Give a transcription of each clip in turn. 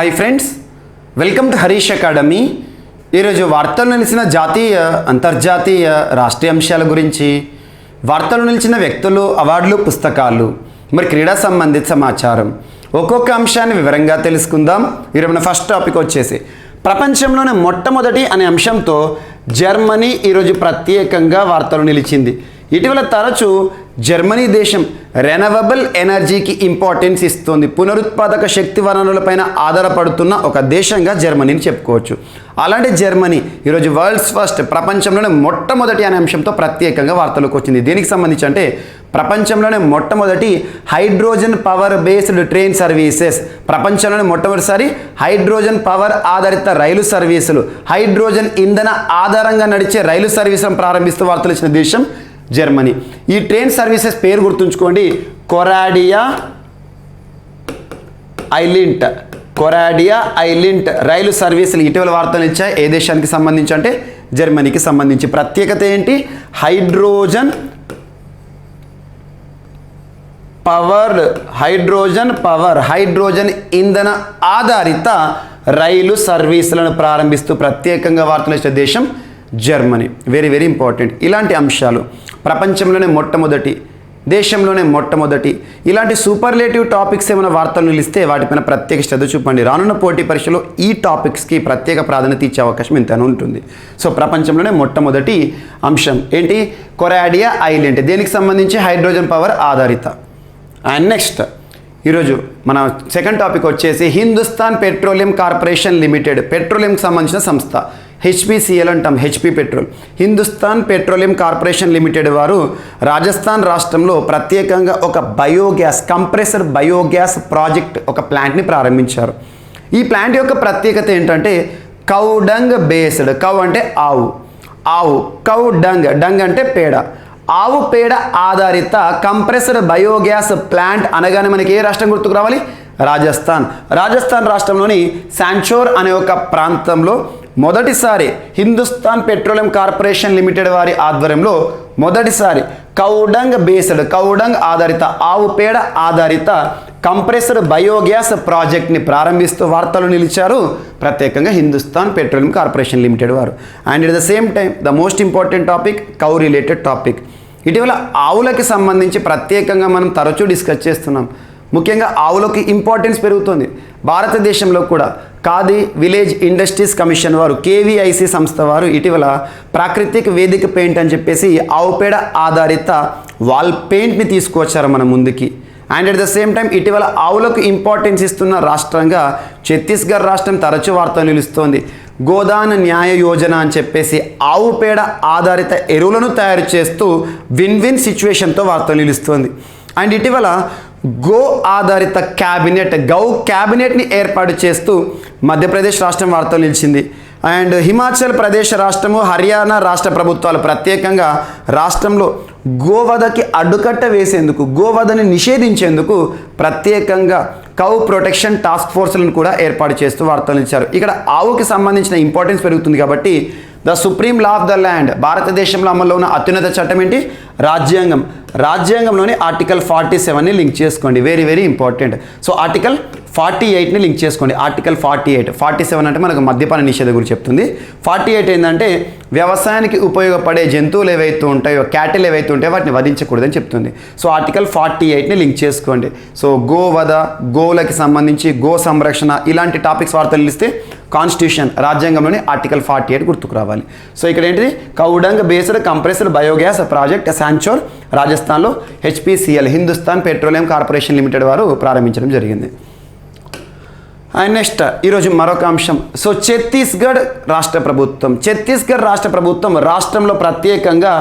Hi friends, welcome to Harish academy. ఈరోజు వార్తలు నిలిచిన జాతీయ అంతర్జాతీయ రాష్ట్రీయ అంశాల గురించి, వార్తలు నిలిచిన వ్యక్తులు, అవార్డులు, పుస్తకాలు, మరి క్రీడా సంబంధిత సమాచారం ఒక్కొక్క అంశాన్ని వివరంగా తెలుసుకుందాం. ఈరోజు మన ఫస్ట్ టాపిక్ వచ్చేసి ప్రపంచంలోనే మొట్టమొదటి అనే అంశంతో జర్మనీ ఈరోజు ప్రత్యేకంగా వార్తలు నిలిచింది. ఇటీవల తరచూ జర్మనీ దేశం రెనవబుల్ ఎనర్జీకి ఇంపార్టెన్స్ ఇస్తుంది. పునరుత్పాదక శక్తి వనరులపైన ఆధారపడుతున్న ఒక దేశంగా జర్మనీని చెప్పుకోవచ్చు. అలాంటి జర్మనీ ఈరోజు వరల్డ్స్ ఫస్ట్, ప్రపంచంలోనే మొట్టమొదటి అనే అంశంతో ప్రత్యేకంగా వార్తలకు వచ్చింది. దీనికి సంబంధించి అంటే ప్రపంచంలోనే మొట్టమొదటి hydrogen power based train services, ప్రపంచంలోనే మొట్టమొదటిసారి హైడ్రోజన్ పవర్ ఆధారిత రైలు సర్వీసులు, హైడ్రోజన్ ఇంధన ఆధారంగా నడిచే రైలు సర్వీసులను ప్రారంభిస్తూ వార్తలు ఇచ్చిన దేశం జర్మనీ. ఈ ట్రైన్ సర్వీసెస్ పేరు గుర్తుంచుకోండి, కొరాడియా ఐలింట్ రైలు సర్వీసులు ఇటీవల వార్తలు ఇచ్చాయి. ఏ దేశానికి సంబంధించి అంటే జర్మనీకి సంబంధించి. ప్రత్యేకత ఏంటి? హైడ్రోజన్ ఇంధన ఆధారిత రైలు సర్వీసులను ప్రారంభిస్తూ ప్రత్యేకంగా వార్తలు ఇచ్చే దేశం జర్మనీ. Very very important. ఇలాంటి అంశాలు ప్రపంచంలోనే మొట్టమొదటి, దేశంలోనే మొట్టమొదటి, ఇలాంటి సూపర్లేటివ్ టాపిక్స్ ఏమైనా వార్తలు నిలిస్తే వాటిపైన ప్రత్యేక శ్రద్ధ చూపండి. రానున్న పోటీ పరీక్షలో ఈ టాపిక్స్కి ప్రత్యేక ప్రాధాన్యత ఇచ్చే అవకాశం ఎంతైనా ఉంటుంది. సో ప్రపంచంలోనే మొట్టమొదటి అంశం ఏంటి? కొరాడియా ఐలాండ్. దేనికి సంబంధించి? హైడ్రోజన్ పవర్ ఆధారిత. అండ్ నెక్స్ట్ ఈరోజు మన సెకండ్ టాపిక్ వచ్చేసి హిందుస్థాన్ పెట్రోలియం కార్పొరేషన్ లిమిటెడ్, పెట్రోలియంకి సంబంధించిన సంస్థ, హెచ్పిసిఎల్ అంటాం, HP petrol. Hindustan petroleum corporation limited వారు రాజస్థాన్ రాష్ట్రంలో ప్రత్యేకంగా ఒక కంప్రెసర్ బయోగ్యాస్ ప్రాజెక్ట్, ఒక ప్లాంట్ని ప్రారంభించారు. ఈ ప్లాంట్ యొక్క ప్రత్యేకత ఏంటంటే కౌ డంగ్ బేస్డ్. కౌ అంటే ఆవు, కౌ డంగ్ అంటే పేడ, ఆవు పేడ ఆధారిత కంప్రెసర్ బయోగ్యాస్ ప్లాంట్ అనగానే మనకి ఏ రాష్ట్రం గుర్తుకు రావాలి? రాజస్థాన్ రాష్ట్రంలోని శాంచోర్ అనే ఒక ప్రాంతంలో మొదటిసారి హిందుస్థాన్ పెట్రోలియం కార్పొరేషన్ లిమిటెడ్ వారి ఆధ్వర్యంలో మొదటిసారి కౌడంగ్ ఆధారిత, ఆవు పేడ ఆధారిత కంప్రెసర్ బయోగ్యాస్ ప్రాజెక్ట్ని ప్రారంభిస్తూ వార్తలు నిలిచారు ప్రత్యేకంగా హిందుస్థాన్ పెట్రోలియం కార్పొరేషన్ లిమిటెడ్ వారు. And at the same time the most important topic, cow related topic. ఇటీవల ఆవులకి సంబంధించి ప్రత్యేకంగా మనం తరచూ డిస్కస్ చేస్తున్నాం. ముఖ్యంగా ఆవులకి ఇంపార్టెన్స్ పెరుగుతుంది. భారతదేశంలో కూడా ఖాదీ విలేజ్ ఇండస్ట్రీస్ కమిషన్ వారు, కేవీఐసి సంస్థ వారు ఇటీవల ప్రాకృతిక్ వేదిక పెయింట్ అని చెప్పేసి ఆవు పేడ ఆధారిత వాల్ పెయింట్ని తీసుకువచ్చారు మన ముందుకి. And at the same time ఇటీవల ఆవులకు ఇంపార్టెన్స్ ఇస్తున్న రాష్ట్రంగా ఛత్తీస్గఢ్ రాష్ట్రం తరచూ వార్తలు నిలుస్తోంది. గోదాన న్యాయ యోజన అని చెప్పేసి ఆవు పేడ ఆధారిత ఎరువులను తయారు చేస్తూ విన్ విన్ సిచ్యువేషన్తో వార్తలు నిలుస్తోంది. అండ్ ఇటీవల గో ఆధారిత గౌ క్యాబినెట్ని ఏర్పాటు చేస్తూ మధ్యప్రదేశ్ రాష్ట్రం వార్తలు నిలిచింది. అండ్ హిమాచల్ ప్రదేశ్ రాష్ట్రము, హర్యానా రాష్ట్ర ప్రభుత్వాలు ప్రత్యేకంగా రాష్ట్రంలో గోవధకి అడ్డుకట్ట వేసేందుకు, గోవధని నిషేధించేందుకు ప్రత్యేకంగా కౌ ప్రొటెక్షన్ టాస్క్ ఫోర్స్లను కూడా ఏర్పాటు చేస్తూ వార్తలు ఇచ్చారు. ఇక్కడ ఆవుకి సంబంధించిన ఇంపార్టెన్స్ పెరుగుతుంది కాబట్టి the supreme law of the land, భారతదేశంలో అమల్లో ఉన్న అత్యున్నత చట్టం ఏంటి? రాజ్యాంగంలోని ఆర్టికల్ 47ని లింక్ చేసుకోండి. Very very important. So article 48ని లింక్ చేసుకోండి. ఆర్టికల్ 47 అంటే మనకు మద్యపాన నిషేధం గురించి చెప్తుంది. 48 ఏంటంటే వ్యవసాయానికి ఉపయోగపడే జంతువులు ఏవైతే ఉంటాయో, క్యాటిల్ ఏవైతే ఉంటాయో వాటిని వధించకూడదని చెప్తుంది. సో ఆర్టికల్ 48ని లింక్ చేసుకోండి. సో గోవధ, గోవులకి సంబంధించి గో సంరక్షణ, ఇలాంటి టాపిక్స్ వార్తలు ఇస్తే కాన్స్టిట్యూషన్, రాజ్యాంగంలోని ఆర్టికల్ 48 గుర్తుకు రావాలి. సో ఇక్కడ ఏంటిది? Cow dung based compressor biogas project Sanchore, రాజస్థాన్లో HPCL, Hindustan petroleum corporation limited వారు ప్రారంభించడం జరిగింది. అండ్ నెక్స్ట్ ఈరోజు మరొక అంశం. సో ఛత్తీస్గఢ్ రాష్ట్ర ప్రభుత్వం రాష్ట్రంలో ప్రత్యేకంగా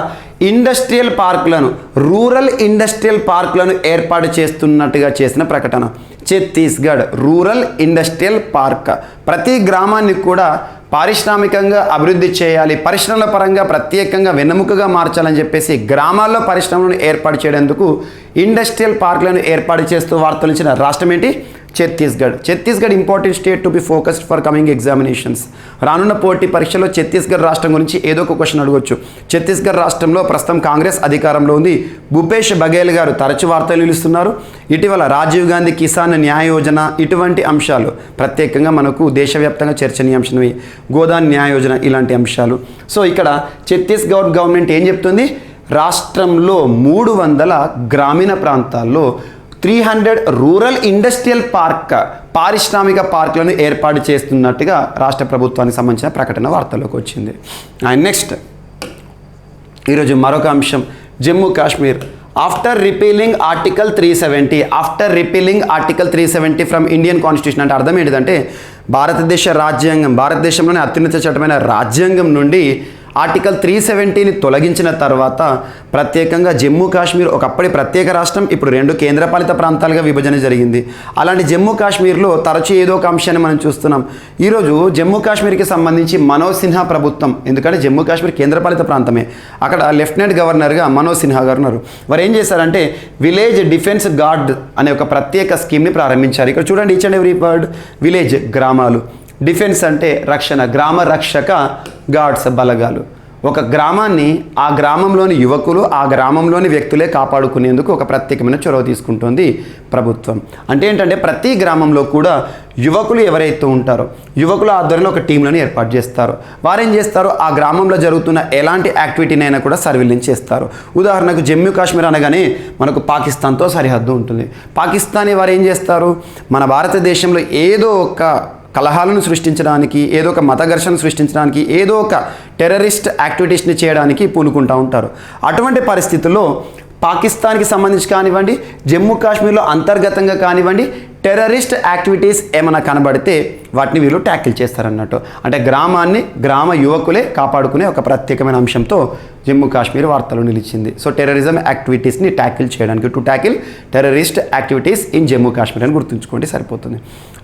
ఇండస్ట్రియల్ పార్కులను, రూరల్ ఇండస్ట్రియల్ పార్కులను ఏర్పాటు చేస్తున్నట్టుగా చేసిన ప్రకటన. ఛత్తీస్గఢ్ రూరల్ ఇండస్ట్రియల్ పార్క్, ప్రతి గ్రామాన్ని కూడా పారిశ్రామికంగా అభివృద్ధి చేయాలి, పరిశ్రమల పరంగా ప్రత్యేకంగా వెన్నెముకగా మార్చాలని చెప్పేసి గ్రామాల్లో పరిశ్రమలను ఏర్పాటు చేయడానికి ఇండస్ట్రియల్ పార్కులను ఏర్పాటు చేస్తూ వార్తలు ఇచ్చిన రాష్ట్రం ఏంటి? Chhattisgarh important state to be focused for coming examinations. రానున్న పోటీ పరీక్షలో ఛత్తీస్గఢ్ రాష్ట్రం గురించి ఏదో ఒక క్వశ్చన్ అడగొచ్చు. ఛత్తీస్గఢ్ రాష్ట్రంలో ప్రస్తుతం కాంగ్రెస్ అధికారంలో ఉంది. భూపేష్ బఘేల్ గారు తరచు వార్తలు నిలుస్తున్నారు. ఇటీవల రాజీవ్ గాంధీ కిసాన్ న్యాయ యోజన ఇటువంటి అంశాలు ప్రత్యేకంగా మనకు దేశవ్యాప్తంగా చర్చనీయాంశమే. గోదాన్ న్యాయ యోజన ఇలాంటి అంశాలు. సో ఇక్కడ ఛత్తీస్గఢ్ గవర్నమెంట్ ఏం చెప్తుంది, రాష్ట్రంలో 300 గ్రామీణ ప్రాంతాల్లో 300 రూరల్ ఇండస్ట్రియల్ పారిశ్రామిక పార్కులను ఏర్పాటు చేస్తున్నట్టుగా రాష్ట్ర ప్రభుత్వానికి సంబంధించిన ప్రకటన వార్తల్లోకి వచ్చింది. అండ్ నెక్స్ట్ ఈరోజు మరొక అంశం, Jammu Kashmir after repealing article 370 from Indian constitution. అంటే అర్థం ఏంటిదంటే భారతదేశంలోనే అత్యున్నత చట్టమైన రాజ్యాంగం నుండి ఆర్టికల్ 370ని తొలగించిన తర్వాత ప్రత్యేకంగా జమ్మూ కాశ్మీర్ ఒకప్పటి ప్రత్యేక రాష్ట్రం, ఇప్పుడు 2 కేంద్రపాలిత ప్రాంతాలుగా విభజన జరిగింది. అలాంటి జమ్మూ కాశ్మీర్లో తరచూ ఏదో ఒక అంశాన్ని మనం చూస్తున్నాం. ఈరోజు జమ్మూ కాశ్మీర్కి సంబంధించి మనోజ్ సిన్హా ప్రభుత్వం, ఎందుకంటే జమ్మూ కాశ్మీర్ కేంద్రపాలిత ప్రాంతమే, అక్కడ లెఫ్టినెంట్ గవర్నర్గా మనోజ్ సిన్హా గారు ఉన్నారు. వారు ఏం చేశారంటే విలేజ్ డిఫెన్స్ గార్డ్ అనే ఒక ప్రత్యేక స్కీమ్ని ప్రారంభించారు. ఇక్కడ చూడండి, each and every word, village గ్రామాలు, డిఫెన్స్ అంటే రక్షణ, గ్రామ రక్షక గార్డ్స్ బలగాలు. ఒక గ్రామాన్ని ఆ గ్రామంలోని యువకులు, ఆ గ్రామంలోని వ్యక్తులే కాపాడుకునేందుకు ఒక ప్రత్యేకమైన చొరవ తీసుకుంటుంది ప్రభుత్వం. అంటే ఏంటంటే ప్రతి గ్రామంలో కూడా యువకులు ఎవరైతే ఉంటారో యువకుల ఆధ్వర్యంలో ఒక టీంలను ఏర్పాటు చేస్తారు. వారేం చేస్తారు, ఆ గ్రామంలో జరుగుతున్న ఎలాంటి యాక్టివిటీనైనా కూడా సర్వేలెన్స్ చేస్తారు. ఉదాహరణకు జమ్మూ కాశ్మీర్ అనగానే మనకు పాకిస్తాన్తో సరిహద్దు ఉంటుంది. పాకిస్తానీ వారు ఏం చేస్తారు, మన భారతదేశంలో ఏదో ఒక కలహాలను సృష్టించడానికి, ఏదో ఒక మత ఘర్షణ సృష్టించడానికి, ఏదో ఒక టెర్రరిస్ట్ యాక్టివిటీస్ని చేయడానికి పూనుకుంటూ ఉంటారు. అటువంటి పరిస్థితుల్లో పాకిస్తాన్కి సంబంధించి కానివ్వండి, జమ్మూ కాశ్మీర్లో అంతర్గతంగా కానివ్వండి, టెర్రరిస్ట్ యాక్టివిటీస్ ఏమైనా కనబడితే వాటిని వీళ్ళు ట్యాకిల్ చేస్తారన్నట్టు. అంటే గ్రామాన్ని గ్రామ యువకులే కాపాడుకునే ఒక ప్రత్యేకమైన అంశంతో జమ్మూ కాశ్మీర్ వార్తలు నిలిచింది. సో టెర్రరిజం యాక్టివిటీస్ని ట్యాకిల్ చేయడానికి, to tackle terrorist activities in Jammu Kashmir అని గుర్తుంచుకోండి సరిపోతుంది.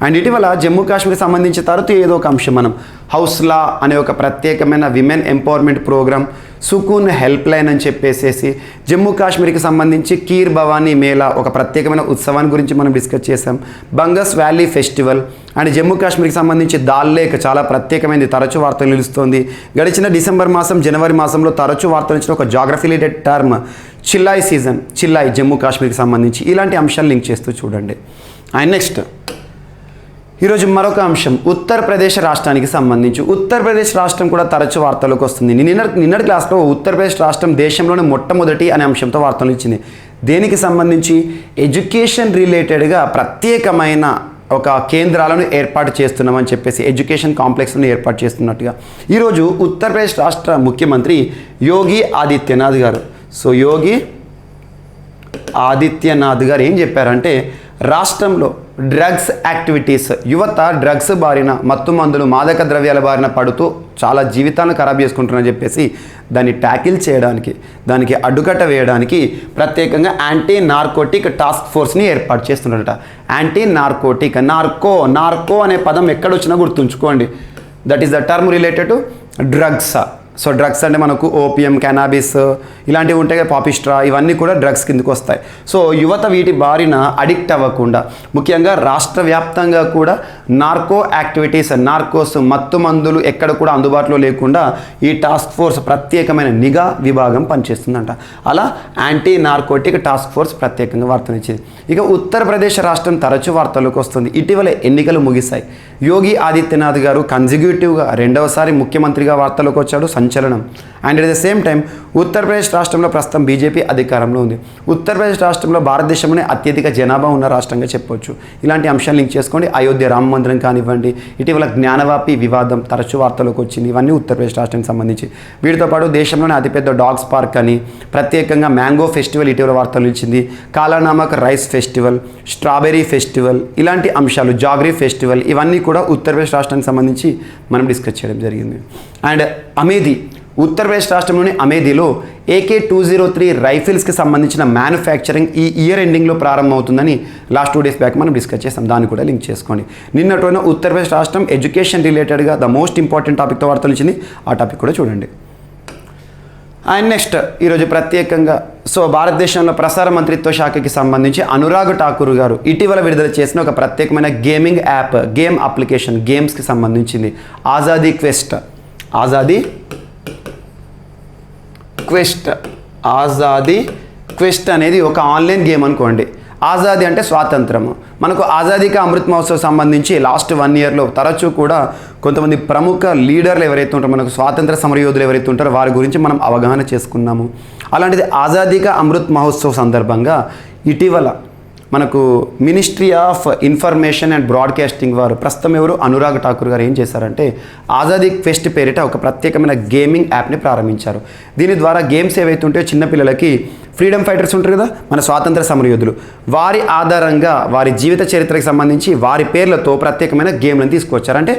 అండ్ ఇటీవల జమ్మూ కాశ్మీర్ సంబంధించి తరచూ ఏదో ఒక అంశం మనం హౌస్లా అనే ఒక ప్రత్యేకమైన women empowerment programme, Sukoon helpline అని చెప్పేసేసి, జమ్మూ కాశ్మీర్కి సంబంధించి కీర్ భవానీ మేళా ఒక ప్రత్యేకమైన ఉత్సవాన్ని గురించి మనం డిస్కస్ చేసాం. Bungus valley festival and Jammu కాశ్మీర్కి సంబంధించి దాల్ లేక్ చాలా ప్రత్యేకమైనది, తరచూ వార్తలు నిలుస్తోంది. గడిచిన డిసెంబర్ మాసం జనవరి మాసంలో తరచూ వార్తలు ఇచ్చిన ఒక geography related term Chillai season, Chillai Jammu కాశ్మీర్కి సంబంధించి ఇలాంటి అంశాలు లింక్ చేస్తూ చూడండి. అండ్ నెక్స్ట్ ఈరోజు మరొక అంశం, ఉత్తరప్రదేశ్ రాష్ట్రానికి సంబంధించి. ఉత్తరప్రదేశ్ రాష్ట్రం కూడా తరచూ వార్తలకు వస్తుంది. నిన్నటి క్లాస్లో ఉత్తరప్రదేశ్ రాష్ట్రం దేశంలోనే మొట్టమొదటి అనే అంశంతో వార్తలు ఇచ్చింది. దేనికి సంబంధించి, ఎడ్యుకేషన్ రిలేటెడ్గా ప్రత్యేకమైన ఒక కేంద్రాలను ఏర్పాటు చేస్తున్నామని చెప్పేసి, ఎడ్యుకేషన్ కాంప్లెక్స్లను ఏర్పాటు చేస్తున్నట్టుగా ఈరోజు ఉత్తరప్రదేశ్ రాష్ట్ర ముఖ్యమంత్రి యోగి ఆదిత్యనాథ్ గారు, సో యోగి ఆదిత్యనాథ్ గారు ఏం చెప్పారంటే, రాష్ట్రంలో డ్రగ్స్ యాక్టివిటీస్, యువత డ్రగ్స్ బారిన, మత్తు మందులు, మాదక ద్రవ్యాల బారిన పడుతూ చాలా జీవితాలను ఖరాబ్ చేసుకుంటున్నారని చెప్పేసి దాన్ని ట్యాకిల్ చేయడానికి, దానికి అడ్డుకట్ట వేయడానికి ప్రత్యేకంగా యాంటీ నార్కోటిక్ టాస్క్ ఫోర్స్ని ఏర్పాటు చేస్తున్నారట. యాంటీ నార్కోటిక్, నార్కో అనే పదం ఎక్కడొచ్చినా గుర్తుంచుకోండి, that is the term related to drugs. So drugs అంటే మనకు ఓపియం, కెనాబిస్ ఇలాంటివి ఉంటాయి కదా, పాపిస్ట్రా, ఇవన్నీ కూడా డ్రగ్స్ కిందకు వస్తాయి. సో యువత వీటి బారిన అడిక్ట్ అవ్వకుండా, ముఖ్యంగా రాష్ట్ర వ్యాప్తంగా కూడా నార్కో యాక్టివిటీస్, నార్కోస్ మత్తు మందులు ఎక్కడ కూడా అందుబాటులో లేకుండా ఈ టాస్క్ ఫోర్స్ ప్రత్యేకమైన నిఘా విభాగం పనిచేస్తుందంట. అలా యాంటీ నార్కోటిక్ టాస్క్ ఫోర్స్ ప్రత్యేకంగా వార్తనిచ్చింది. ఇక ఉత్తరప్రదేశ్ రాష్ట్రం తరచూ వార్తలకు వస్తుంది. ఇటీవల ఎన్నికలు ముగిశాయి. యోగి ఆదిత్యనాథ్ గారు కన్జిక్యూటివ్గా 2వసారి ముఖ్యమంత్రిగా వార్తలకు వచ్చాడు, సంచలనం. And at the same time Uttar Pradesh రాష్ట్రంలో ప్రస్తుతం బీజేపీ అధికారంలో ఉంది. ఉత్తరప్రదేశ్ రాష్ట్రంలో భారతదేశంలోనే అత్యధిక జనాభా ఉన్న రాష్ట్రంగా చెప్పొచ్చు. ఇలాంటి అంశాలు లింక్ చేసుకోండి. అయోధ్య రామ మందిరం కానివ్వండి, ఇటీవల జ్ఞానవాపి వివాదం తరచూ వార్తలకు వచ్చింది, ఇవన్నీ ఉత్తరప్రదేశ్ రాష్ట్రానికి సంబంధించి. వీటితో పాటు దేశంలోనే అతిపెద్ద డాగ్స్ పార్క్ అని, ప్రత్యేకంగా మ్యాంగో ఫెస్టివల్ ఇటీవల వార్తలు ఇచ్చింది, కాలానామక్ రైస్ ఫెస్టివల్, స్ట్రాబెర్రీ ఫెస్టివల్, ఇలాంటి అంశాలు, జాగ్రీ ఫెస్టివల్, ఇవన్నీ కూడా ఉత్తరప్రదేశ్ రాష్ట్రానికి సంబంధించి మనం డిస్కస్ చేయడం జరిగింది. అండ్ అమేధి, ఉత్తరప్రదేశ్ రాష్ట్రంలోని అమేధిలో AK-203 రైఫిల్స్కి సంబంధించిన మ్యానుఫ్యాక్చరింగ్ ఈ ఇయర్ ఎండింగ్లో ప్రారంభమవుతుందని లాస్ట్ 2 డేస్ బ్యాక్ మనం డిస్కస్ చేస్తాం. దాన్ని కూడా లింక్ చేసుకోండి. నిన్నటి ఉత్తరప్రదేశ్ రాష్ట్రం ఎడ్యుకేషన్ రిలేటెడ్గా ద మోస్ట్ ఇంపార్టెంట్ టాపిక్తో వార్తలు ఇచ్చింది, ఆ టాపిక్ కూడా చూడండి. అండ్ నెక్స్ట్ ఈరోజు ప్రత్యేకంగా భారతదేశంలో ప్రసార మంత్రిత్వ శాఖకి సంబంధించి అనురాగ్ ఠాకూర్ గారు ఇటీవల విడుదల చేసిన ఒక ప్రత్యేకమైన గేమింగ్ యాప్, గేమ్ అప్లికేషన్, గేమ్స్కి సంబంధించింది ఆజాదీ క్వెస్ట్ అనేది ఒక ఆన్లైన్ గేమ్ అనుకోండి. ఆజాదీ అంటే స్వాతంత్రము. మనకు ఆజాదీ కా అమృత్ మహోత్సవ్ సంబంధించి లాస్ట్ 1 ఇయర్లో తరచూ కూడా కొంతమంది ప్రముఖ లీడర్లు ఎవరైతే ఉంటారో, మనకు స్వాతంత్ర సమరయోధులు ఎవరైతే ఉంటారో వారి గురించి మనం అవగాహన చేసుకున్నాము. అలాంటిది ఆజాదీ కా అమృత్ మహోత్సవ్ సందర్భంగా ఇటీవల మనకు ministry of information and broadcasting వారు, ప్రస్తుతం ఎవరు, అనురాగ్ ఠాకూర్ గారు ఏం చేశారంటే ఆజాదీ క్వెస్ట్ పేరిట ఒక ప్రత్యేకమైన గేమింగ్ యాప్ని ప్రారంభించారు. దీని ద్వారా గేమ్స్ ఏవైతే ఉంటాయో చిన్నపిల్లలకి ఫ్రీడమ్ ఫైటర్స్ ఉంటారు కదా, మన స్వాతంత్ర సమరయోధులు, వారి ఆధారంగా వారి జీవిత చరిత్రకు సంబంధించి వారి పేర్లతో ప్రత్యేకమైన గేమ్లను తీసుకొచ్చారు. అంటే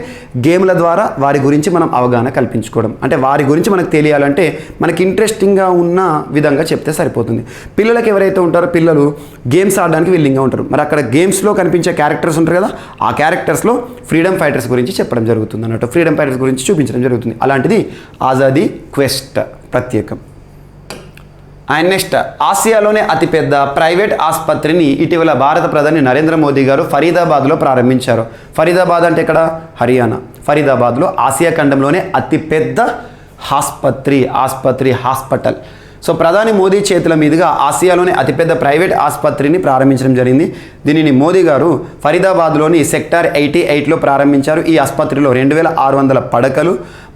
గేమ్ల ద్వారా వారి గురించి మనం అవగాహన కల్పించుకోవడం, అంటే వారి గురించి మనకు తెలియాలంటే మనకి ఇంట్రెస్టింగ్గా ఉన్న విధంగా చెప్తే సరిపోతుంది. పిల్లలకి ఎవరైతే ఉంటారో పిల్లలు గేమ్స్ ఆడడానికి విల్లింగ్గా ఉంటారు. మరి అక్కడ గేమ్స్లో కనిపించే క్యారెక్టర్స్ ఉంటారు కదా, ఆ క్యారెక్టర్స్లో ఫ్రీడమ్ ఫైటర్స్ గురించి చెప్పడం జరుగుతుంది అన్నట్టు, ఫ్రీడమ్ ఫైటర్స్ గురించి చూపించడం జరుగుతుంది. అలాంటిది ఆజాదీ క్వెస్ట్ ప్రత్యేకం. అండ్ నెక్స్ట్ ఆసియాలోనే అతిపెద్ద ప్రైవేట్ ఆసుపత్రిని ఇటీవల భారత ప్రధాని నరేంద్ర మోదీ గారు ఫరీదాబాద్లో ప్రారంభించారు. ఫరీదాబాద్ అంటే ఇక్కడ హర్యానా. ఫరీదాబాద్లో ఆసియా ఖండంలోనే అతిపెద్ద హాస్పిటల్. ప్రధాని మోదీ చేతుల మీదుగా ఆసియాలోని అతిపెద్ద ప్రైవేట్ ఆసుపత్రిని ప్రారంభించడం జరిగింది. దీనిని మోదీ గారు ఫరీదాబాద్లోని సెక్టార్ 88లో ప్రారంభించారు. ఈ ఆసుపత్రిలో 2600 పడకలు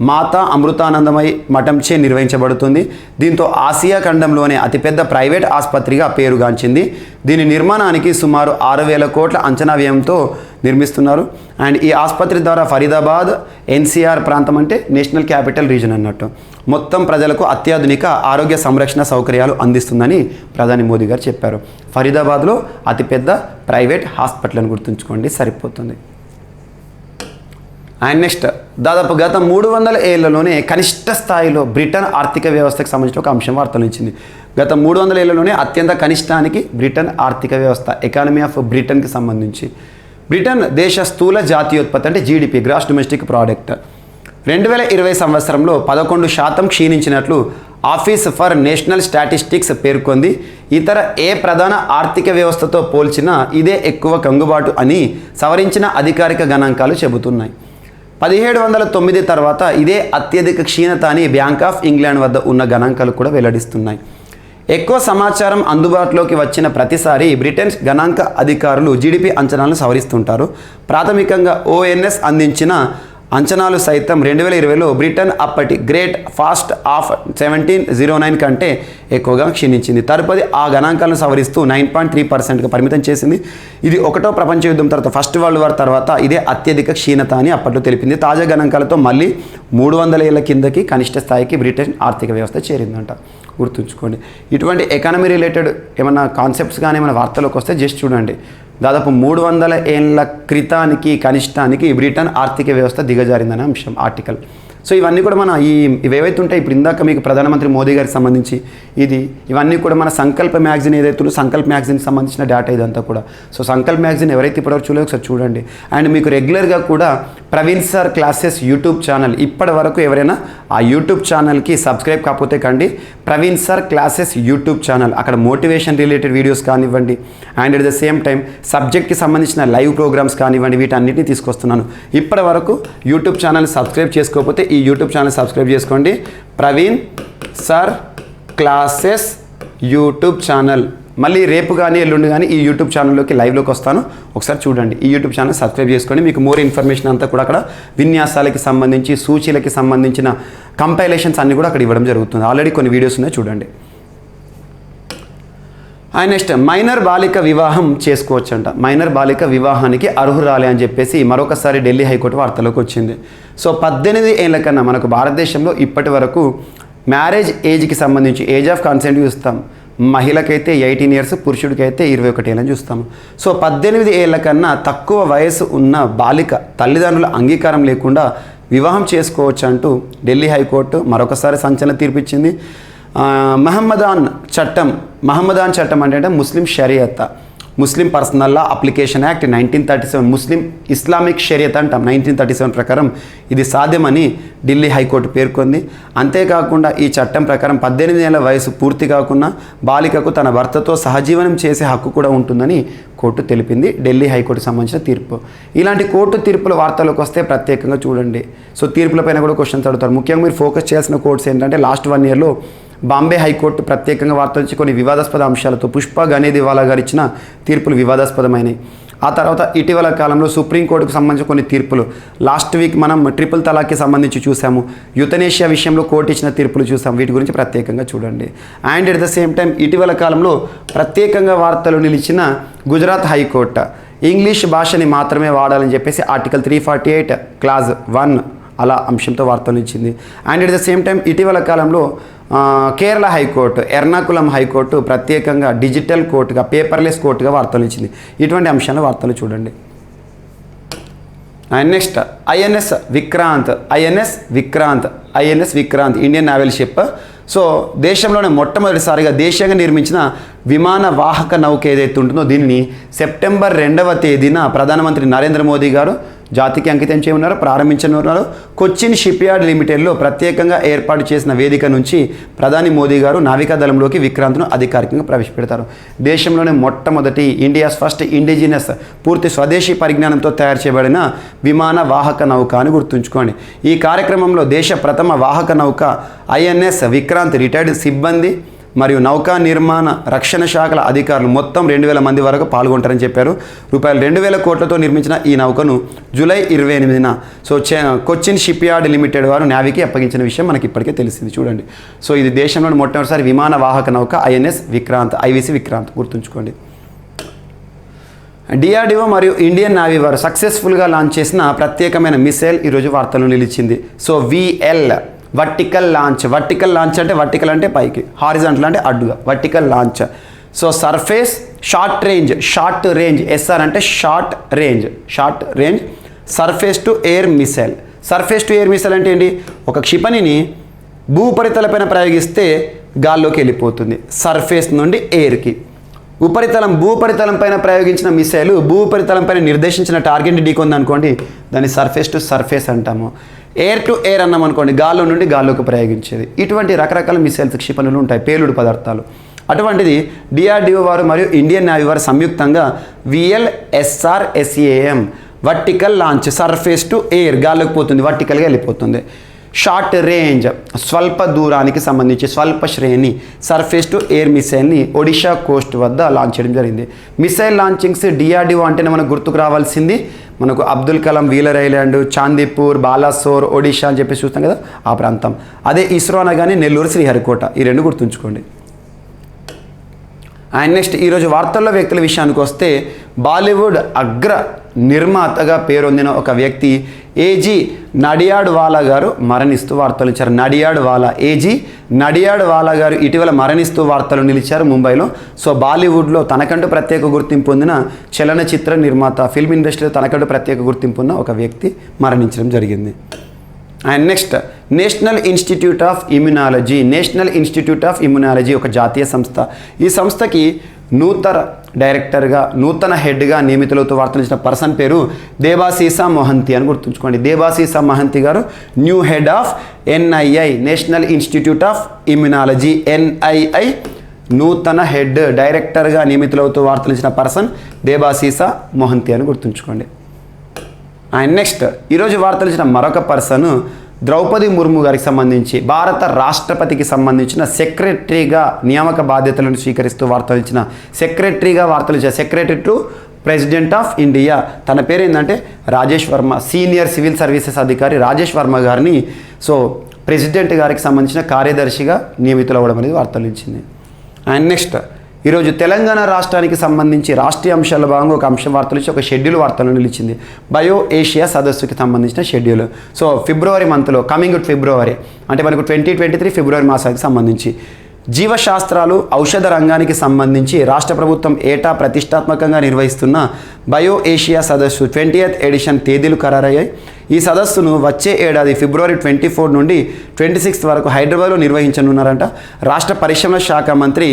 మాతా అమృతానందమయి మఠంచే నిర్వహించబడుతుంది. దీంతో ఆసియా ఖండంలోనే అతిపెద్ద ప్రైవేట్ ఆసుపత్రిగా పేరుగాంచింది. దీని నిర్మాణానికి సుమారు 6000 కోట్ల అంచనా వ్యయంతో నిర్మిస్తున్నారు. అండ్ ఈ ఆసుపత్రి ద్వారా ఫరీదాబాద్ ఎన్సీఆర్ ప్రాంతం అంటే నేషనల్ క్యాపిటల్ రీజన్ అన్నట్టు మొత్తం ప్రజలకు అత్యాధునిక ఆరోగ్య సంరక్షణ సౌకర్యాలు అందిస్తుందని ప్రధాని మోదీ గారు చెప్పారు. ఫరీదాబాద్లో అతిపెద్ద ప్రైవేట్ హాస్పిటల్ అని గుర్తుంచుకోండి, సరిపోతుంది. అండ్ నెక్స్ట్ దాదాపు గత 300 ఏళ్లలోనే కనిష్ట స్థాయిలో బ్రిటన్ ఆర్థిక వ్యవస్థకు సంబంధించిన ఒక అంశం వార్తలు ఇచ్చింది. గత 300 ఏళ్లలోనే అత్యంత కనిష్టానికి బ్రిటన్ ఆర్థిక వ్యవస్థ, ఎకానమీ ఆఫ్ బ్రిటన్కి సంబంధించి బ్రిటన్ దేశ స్థూల జాతీయోత్పత్తి అంటే జీడిపి, గ్రాస్ డొమెస్టిక్ ప్రోడక్ట్ 2020 సంవత్సరంలో 11% క్షీణించినట్లు ఆఫీస్ ఫర్ నేషనల్ స్టాటిస్టిక్స్ పేర్కొంది. ఇతర ఏ ప్రధాన ఆర్థిక వ్యవస్థతో పోల్చినా ఇదే ఎక్కువ కంగుబాటు అని సవరించిన అధికారిక గణాంకాలు చెబుతున్నాయి. 1709 తర్వాత ఇదే అత్యధిక క్షీణత అని బ్యాంక్ ఆఫ్ ఇంగ్లాండ్ వద్ద ఉన్న గణాంకాలు కూడా వెల్లడిస్తున్నాయి. ఎక్కువ సమాచారం అందుబాటులోకి వచ్చిన ప్రతిసారి బ్రిటన్ గణాంక అధికారులు జీడిపి అంచనాలను సవరిస్తుంటారు. ప్రాథమికంగా ఓఎన్ఎస్ అందించిన అంచనాలు సైతం 2020లో బ్రిటన్ అప్పటి గ్రేట్ ఫాస్ట్ ఆఫ్ 1709 కంటే ఎక్కువగా క్షీణించింది. తదుపరి ఆ గణాంకాలను సవరిస్తూ 9.3%గా పరిమితం చేసింది. ఇది ఒకటో ప్రపంచ యుద్ధం తర్వాత, ఫస్ట్ వరల్డ్ వార్ తర్వాత ఇదే అత్యధిక క్షీణత అని అప్పట్లో తెలిపింది. తాజా గణాంకాలతో మళ్ళీ 300 ఏళ్ల కిందకి కనిష్ట స్థాయికి బ్రిటన్ ఆర్థిక వ్యవస్థ చేరిందంట, గుర్తుంచుకోండి. ఇటువంటి ఎకానమీ రిలేటెడ్ ఏమైనా కాన్సెప్ట్స్ కానీ ఏమైనా వార్తలోకి వస్తే జస్ట్ చూడండి. దాదాపు 300 ఏళ్ల క్రితానికి కనిష్టానికి బ్రిటన్ ఆర్థిక వ్యవస్థ దిగజారిందనే అంశం ఆర్టికల్. ఇవన్నీ కూడా మన ఇవేవైతే ఉంటాయి ఇప్పుడు ఇందాక మీకు ప్రధానమంత్రి మోదీ గారికి సంబంధించి ఇవన్నీ కూడా మన సంకల్ప మ్యాగజైన్ ఏదైతే ఉందో సంకల్ప మ్యాగజైన్కి సంబంధించిన డేటా ఇదంతా కూడా. సంకల్ప మ్యాగజైన్ ఎవరైతే ఇప్పటివరకు చూడలేదు ఒకసారి చూడండి. అండ్ మీకు రెగ్యులర్గా కూడా Praveen sir classes YouTube channel, ఇప్పటి వరకు ఎవరైనా ఆ యూట్యూబ్ ఛానల్కి సబ్స్క్రైబ్ కాకపోతే కండి, Praveen sir classes YouTube channel. అక్కడ మోటివేషన్ రిలేటెడ్ వీడియోస్ కానివ్వండి, and at the same time సబ్జెక్ట్కి సంబంధించిన లైవ్ ప్రోగ్రామ్స్ కానివ్వండి, వీటన్నిటిని తీసుకొస్తున్నాను. ఇప్పటి వరకు యూట్యూబ్ ఛానల్ సబ్స్క్రైబ్ చేసుకోకపోతే ఈ యూట్యూబ్ ఛానల్ సబ్స్క్రైబ్ చేసుకోండి. Praveen sir classes YouTube channel. మళ్ళీ రేపు కానీ ఎల్లుండి కానీ ఈ యూట్యూబ్ ఛానల్లోకి లైవ్లోకి వస్తాను, ఒకసారి చూడండి. ఈ యూట్యూబ్ ఛానల్ సబ్స్క్రైబ్ చేసుకోండి. మీకు మోర్ ఇన్ఫర్మేషన్ అంతా కూడా అక్కడ విన్యాసాలకి సంబంధించి, సూచీలకి సంబంధించిన కంపైలేషన్స్ అన్నీ కూడా అక్కడ ఇవ్వడం జరుగుతుంది. ఆల్రెడీ కొన్ని వీడియోస్ ఉన్నాయి, చూడండి. అండ్ నెక్స్ట్ మైనర్ బాలిక వివాహం చేసుకోవచ్చంట. మైనర్ బాలిక వివాహానికి అర్హురాలి అని చెప్పేసి మరొకసారి ఢిల్లీ హైకోర్టు వార్తలోకి వచ్చింది. 18 ఏళ్ల కన్నా మనకు భారతదేశంలో ఇప్పటి వరకు మ్యారేజ్ ఏజ్కి సంబంధించి ఏజ్ ఆఫ్ కన్సెంట్ చూస్తాం. మహిళకైతే 18 ఇయర్స్, పురుషుడికైతే 21 ఏళ్ళని చూస్తాము. 18 ఏళ్ల కన్నా తక్కువ వయసు ఉన్న బాలిక తల్లిదండ్రుల అంగీకారం లేకుండా వివాహం చేసుకోవచ్చు అంటూ ఢిల్లీ హైకోర్టు మరొకసారి సంచలన తీర్పిచ్చింది. మహమ్మదాన్ చట్టం అంటే ముస్లిం షరియత్. ముస్లిం పర్సనల్ లా అప్లికేషన్ యాక్ట్ 1937, ముస్లిం ఇస్లామిక్ షరియత్ అంటాం 1937 ప్రకారం ఇది సాధ్యమని ఢిల్లీ హైకోర్టు పేర్కొంది. అంతేకాకుండా ఈ చట్టం ప్రకారం 18 ఏళ్ల వయసు పూర్తి కాకుండా బాలికకు తన భర్తతో సహజీవనం చేసే హక్కు కూడా ఉంటుందని కోర్టు తెలిపింది. ఢిల్లీ హైకోర్టుకు సంబంధించిన తీర్పు. ఇలాంటి కోర్టు తీర్పుల వార్తలకు వస్తే ప్రత్యేకంగా చూడండి. సో తీర్పులపైన కూడా క్వశ్చన్స్ అడుగుతారు. ముఖ్యంగా మీరు ఫోకస్ చేయాల్సిన కోర్ట్స్ ఏంటంటే లాస్ట్ 1 yearలో బాంబే హైకోర్టు ప్రత్యేకంగా వార్తలు ఇచ్చి కొన్ని వివాదాస్పద అంశాలతో పుష్ప గనేదివాలా గారు ఇచ్చిన తీర్పులు వివాదాస్పదమైనవి. ఆ తర్వాత ఇటీవల కాలంలో సుప్రీంకోర్టుకు సంబంధించిన కొన్ని తీర్పులు లాస్ట్ వీక్ మనం ట్రిపుల్ తలాక్కి సంబంధించి చూసాము. యుతనేషియా విషయంలో కోర్టు ఇచ్చిన తీర్పులు చూసాము. వీటి గురించి ప్రత్యేకంగా చూడండి. And at the same time ఇటీవల కాలంలో ప్రత్యేకంగా వార్తలు నిలిచిన గుజరాత్ హైకోర్టు ఇంగ్లీష్ భాషని మాత్రమే వాడాలని చెప్పేసి ఆర్టికల్ 348 క్లాజ్ 1 అలా అంశంతో వార్తలు ఇచ్చింది. And at the same time ఇటీవల కాలంలో కేరళ హైకోర్టు ఎర్నాకుళం హైకోర్టు ప్రత్యేకంగా డిజిటల్ కోర్టుగా పేపర్లెస్ కోర్టుగా వార్తలు ఇచ్చింది. ఇటువంటి అంశాల వార్తలు చూడండి. And next I N S Vikrant Indian naval ship. So దేశంలోనే మొట్టమొదటిసారిగా దేశీయంగా నిర్మించిన విమాన వాహక నౌక ఏదైతే ఉంటుందో దీనిని సెప్టెంబర్ 2వ తేదీన ప్రధానమంత్రి నరేంద్ర మోదీ గారు జాతికి అంకితం చేయనున్నారు, ప్రారంభించనున్నారు. కొచ్చిన్ షిప్ యార్డ్ లిమిటెడ్లో ప్రత్యేకంగా ఏర్పాటు చేసిన వేదిక నుంచి ప్రధాని మోదీ గారు నావికాదళంలోకి విక్రాంత్ను అధికారికంగా ప్రవేశపెడతారు. దేశంలోనే మొట్టమొదటి ఇండియాస్ ఫస్ట్ ఇండిజినస్ పూర్తి స్వదేశీ పరిజ్ఞానంతో తయారు చేయబడిన విమాన వాహక నౌక అని గుర్తుంచుకోండి. ఈ కార్యక్రమంలో దేశ ప్రథమ వాహక నౌక ఐఎన్ఎస్ విక్రాంత్ రిటైర్డ్ సిబ్బంది మరియు నౌకా నిర్మాణ రక్షణ శాఖల అధికారులు మొత్తం 2000 మంది వరకు పాల్గొంటారని చెప్పారు. రూపాయలు 2000 కోట్లతో నిర్మించిన ఈ నౌకను జూలై 28న కొచ్చిన్ షిప్ యార్డ్ లిమిటెడ్ వారు నేవీకి అప్పగించిన విషయం మనకి ఇప్పటికే తెలిసింది. చూడండి. సో ఇది దేశంలోని మొట్టమొదటిసారి విమాన వాహక నౌక ఐఎన్ఎస్ విక్రాంత్, ఐవీసీ విక్రాంత్ గుర్తుంచుకోండి. డిఆర్డిఓ మరియు ఇండియన్ నేవీ వారు సక్సెస్ఫుల్గా లాంచ్ చేసిన ప్రత్యేకమైన మిసైల్ ఈరోజు వార్తల్లో నిలిచింది. సో VL వర్టికల్ లాంచ్ అంటే వర్టికల్ అంటే పైకి, హారిజాంటల్ అంటే అడ్డుగా, vertical launch. So surface short range SR అంటే short range surface to air missile. Surface to air missile అంటే ఏంటి? ఒక క్షిపణిని భూపరితలపైన ప్రయోగిస్తే గాల్లోకి వెళ్ళిపోతుంది, సర్ఫేస్ నుండి ఎయిర్కి. భూపరితలం పైన ప్రయోగించిన మిసైల్ భూపరితలం పైన నిర్దేశించిన టార్గెట్ని ఢీకొంది అనుకోండి, దాన్ని సర్ఫేస్ టు సర్ఫేస్ అంటాము. ఎయిర్ టు ఎయిర్ అన్నాం అనుకోండి, గాల్లో నుండి గాల్లోకి ప్రయోగించేది. ఇటువంటి రకరకాల మిసైల్స్ క్షిపణులు ఉంటాయి, పేలుడు పదార్థాలు. అటువంటిది డిఆర్డిఓ వారు మరియు ఇండియన్ నేవీ వారు సంయుక్తంగా VLSRSAM vertical launch, surface to air, గాల్లోకి పోతుంది, వర్టికల్గా వెళ్ళిపోతుంది. షార్ట్ రేంజ్ స్వల్ప దూరానికి సంబంధించి స్వల్ప శ్రేణి సర్ఫేస్ టు ఎయిర్ మిసైల్ని ఒడిషా కోస్ట్ వద్ద లాంచ్ చేయడం జరిగింది. మిసైల్ లాంచింగ్స్ డిఆర్డిఓ అంటేనే మనకు గుర్తుకు రావాల్సింది మనకు అబ్దుల్ కలాం వీలర్ ఐలాండ్, చాందీపూర్, బాలాసోర్, ఒడిషా అని చెప్పేసి చూస్తాం కదా ఆ ప్రాంతం. అదే ఇస్రో అనగానే నెల్లూరు, శ్రీహరికోట, ఈ రెండు గుర్తుంచుకోండి. అండ్ నెక్స్ట్ ఈరోజు వార్తల్లో వ్యక్తుల విషయానికి వస్తే బాలీవుడ్ అగ్ర నిర్మాతగా పేరొందిన ఒక వ్యక్తి ఏజీ నడియాడ్వాలా గారు మరణిస్తూ వార్తలు ఇచ్చారు. ఏజీ నడియాడ్వాలా గారు ఇటీవల మరణిస్తూ వార్తలు నిలిచారు ముంబైలో. సో బాలీవుడ్లో తనకంటూ ప్రత్యేక గుర్తింపు పొందిన చలనచిత్ర నిర్మాత, ఫిల్మ్ ఇండస్ట్రీలో తనకంటూ ప్రత్యేక గుర్తింపు ఉన్న ఒక వ్యక్తి మరణించడం జరిగింది. And next national institute of immunology ఒక జాతీయ సంస్థ. ఈ సంస్థకి నూతన హెడ్గా నియమితులతో వార్తలు ఇచ్చిన పర్సన్ పేరు దేబాశీసా మొహంతి అని గుర్తుంచుకోండి. దేబాశీసా మొహంతి గారు new head of NII national institute of immunology, NII నూతన హెడ్ డైరెక్టర్గా నియమితులవుతూ వార్తలు ఇచ్చిన పర్సన్ దేబాశీసా మొహంతి అని గుర్తుంచుకోండి. అండ్ నెక్స్ట్ ఈరోజు వార్తలు ఇచ్చిన మరొక పర్సన్ ద్రౌపది ముర్ము గారికి సంబంధించి భారత రాష్ట్రపతికి సంబంధించిన సెక్రటరీగా నియామక బాధ్యతలను స్వీకరిస్తూ వార్తలు ఇచ్చిన secretary to president of India. తన పేరు ఏంటంటే Rajesh Varma, senior civil services అధికారి రాజేష్ వర్మ గారిని సో ప్రెసిడెంట్ గారికి సంబంధించిన కార్యదర్శిగా నియమితులవ్వడం అనేది వార్తలు ఇచ్చింది. అండ్ నెక్స్ట్ ఈరోజు తెలంగాణ రాష్ట్రానికి సంబంధించి రాష్ట్రీయ అంశాల భాగంగా ఒక అంశం వార్తలు ఇచ్చి ఒక షెడ్యూల్ వార్తలు నిలిచింది. బయో ఏషియా సదస్సుకి సంబంధించిన షెడ్యూల్. సో ఫిబ్రవరి మంత్లో కమింగ్ ఫిబ్రవరి అంటే మనకు 2023 ఫిబ్రవరి మాసానికి సంబంధించి జీవశాస్త్రాలు, ఔషధ రంగానికి సంబంధించి రాష్ట్ర ప్రభుత్వం ఏటా ప్రతిష్టాత్మకంగా నిర్వహిస్తున్న బయో ఏషియా సదస్సు 20th ఎడిషన్ తేదీలు ఖరారయ్యాయి. ఈ సదస్సును వచ్చే ఏడాది ఫిబ్రవరి 24 నుండి 26 వరకు హైదరాబాద్లో నిర్వహించనున్నారంట. రాష్ట్ర పరిశ్రమల శాఖ మంత్రి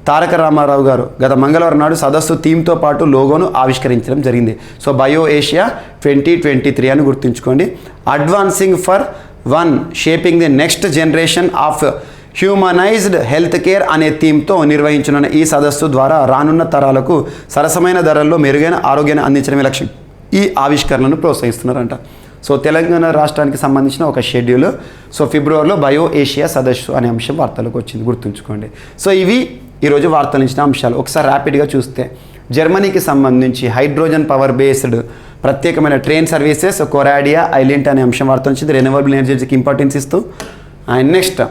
తారక రామారావు గారు గత మంగళవారం నాడు సదస్సు థీమ్తో పాటు లోగోను ఆవిష్కరించడం జరిగింది. సో బయో ఏషియా 2023 అని గుర్తుంచుకోండి. Advancing for one shaping the next generation of humanised health care అనే థీమ్తో నిర్వహించనున్న ఈ సదస్సు ద్వారా రానున్న తరాలకు సరసమైన ధరల్లో మెరుగైన ఆరోగ్యాన్ని అందించడమే లక్ష్యం. ఈ ఆవిష్కరణను ప్రోత్సహిస్తున్నారంట. సో తెలంగాణ రాష్ట్రానికి సంబంధించిన ఒక షెడ్యూల్. సో ఫిబ్రవరిలో బయో ఏషియా సదస్సు అనే అంశం వార్తలకు వచ్చింది, గుర్తుంచుకోండి. సో ఇవి ఈరోజు వార్తలు ఇచ్చిన అంశాలు. ఒకసారి ర్యాపిడ్గా చూస్తే జర్మనీకి సంబంధించి హైడ్రోజన్ పవర్ బేస్డ్ ప్రత్యేకమైన ట్రైన్ సర్వీసెస్ కొరాడియా ఐలాండ్ అనే అంశం వార్త వచ్చింది, రెన్యూవబుల్ ఎనర్జీకి ఇంపార్టెన్స్ ఇస్తూ. And next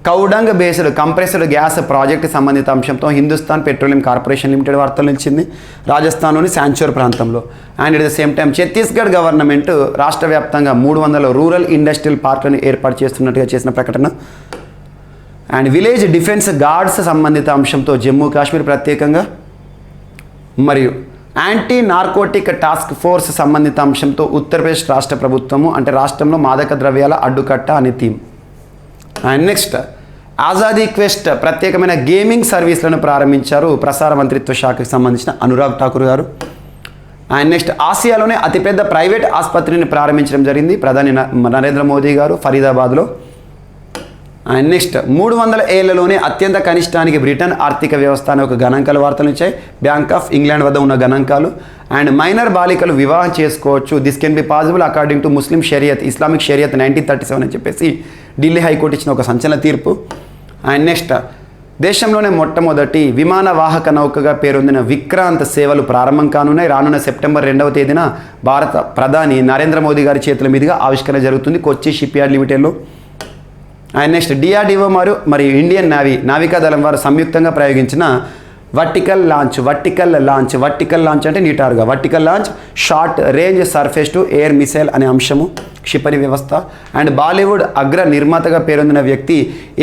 cow dung based compressed gas project సంబంధిత అంశంతో హిందుస్థాన్ పెట్రోలియం కార్పొరేషన్ లిమిటెడ్ వార్తలు నిలిచింది రాజస్థాన్లోని శాంచోర్ ప్రాంతంలో. And at the same time Chhattisgarh government రాష్ట్ర వ్యాప్తంగా 300 రూరల్ ఇండస్ట్రియల్ పార్కులను ఏర్పాటు చేస్తున్నట్టుగా చేసిన ప్రకటన. అండ్ విలేజ్ డిఫెన్స్ గార్డ్స్ సంబంధిత అంశంతో జమ్మూ కాశ్మీర్ ప్రత్యేకంగా, మరియు యాంటీ నార్కోటిక్ టాస్క్ ఫోర్స్ సంబంధిత అంశంతో ఉత్తరప్రదేశ్ రాష్ట్ర ప్రభుత్వము, అంటే రాష్ట్రంలో మాదక ద్రవ్యాల అడ్డుకట్ట అనే theme. And next Azadi quest ప్రత్యేకమైన గేమింగ్ సర్వీస్లను ప్రారంభించారు ప్రసార మంత్రిత్వ శాఖకు సంబంధించిన అనురాగ్ ఠాకూర్ గారు. అండ్ నెక్స్ట్ ఆసియాలోనే అతిపెద్ద ప్రైవేట్ ఆసుపత్రిని ప్రారంభించడం జరిగింది ప్రధాని నరేంద్ర మోదీ గారు ఫరీదాబాద్లో. అండ్ నెక్స్ట్ 300 ఏళ్లలోనే అత్యంత కనిష్టానికి బ్రిటన్ ఆర్థిక వ్యవస్థ అనే ఒక గణాంకాలు వార్తలు ఇచ్చాయి, బ్యాంక్ ఆఫ్ ఇంగ్లాండ్ వద్ద ఉన్న గణాంకాలు. అండ్ మైనర్ బాలికలు వివాహం చేసుకోవచ్చు, this can be possible according to Muslim Shariat, Islamic Shariat 1937 అని చెప్పేసి ఢిల్లీ హైకోర్టు ఇచ్చిన ఒక సంచలన తీర్పు. అండ్ నెక్స్ట్ దేశంలోనే మొట్టమొదటి విమాన వాహక నౌకగా పేరొందిన విక్రాంత్ సేవలు ప్రారంభం కానున్నాయి. రానున్న సెప్టెంబర్ 2వ తేదీన భారత ప్రధాని నరేంద్ర మోదీ గారి చేతుల మీదుగా ఆవిష్కరణ జరుగుతుంది కొచ్చి షిప్ యార్డ్ లిమిటెడ్లో. అండ్ నెక్స్ట్ డిఆర్డిఓ మరియు ఇండియన్ నావికాదళం వారు సంయుక్తంగా ప్రయోగించిన వర్టికల్ లాంచ్ అంటే నిటారుగా vertical launch short range surface to air missile అనే అంశము క్షిపణి వ్యవస్థ. అండ్ బాలీవుడ్ అగ్ర నిర్మాతగా పేరొందిన వ్యక్తి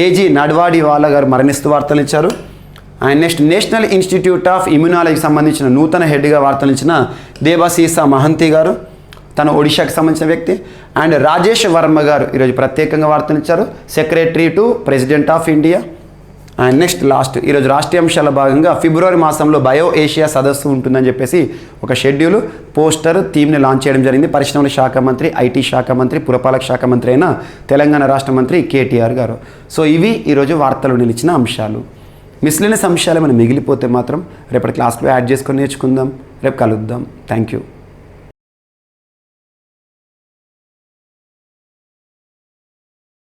ఏజీ నడ్వాడివాలా గారు మరణిస్తూ వార్తలు ఇచ్చారు. And next national institute of ఇమ్యునాలజీకి సంబంధించిన నూతన హెడ్గా వార్తలు ఇచ్చిన దేవాశీసా మహంతి గారు, తను ఒడిశాకి సంబంధించిన వ్యక్తి. అండ్ రాజేష్ వర్మ గారు ఈరోజు ప్రత్యేకంగా వార్తలు ఇచ్చారు, secretary to president of India. And next last ఈరోజు రాష్ట్రీయ అంశాల భాగంగా ఫిబ్రవరి మాసంలో బయో ఏషియా సదస్సు ఉంటుందని చెప్పేసి ఒక షెడ్యూల్ పోస్టర్ థీమ్ని లాంచ్ చేయడం జరిగింది. పరిశ్రమల శాఖ మంత్రి, ఐటీ శాఖ మంత్రి, పురపాలక శాఖ మంత్రి అయిన తెలంగాణ రాష్ట్ర మంత్రి కేటీఆర్ గారు. సో ఇవి ఈరోజు వార్తలు నిలిచిన అంశాలు. మిస్లేనియస్ అంశాలు ఏమైనా మిగిలిపోతే మాత్రం రేపటి క్లాస్లో యాడ్ చేసుకొని నేర్చుకుందాం. రేపు కలుద్దాం. Thank you.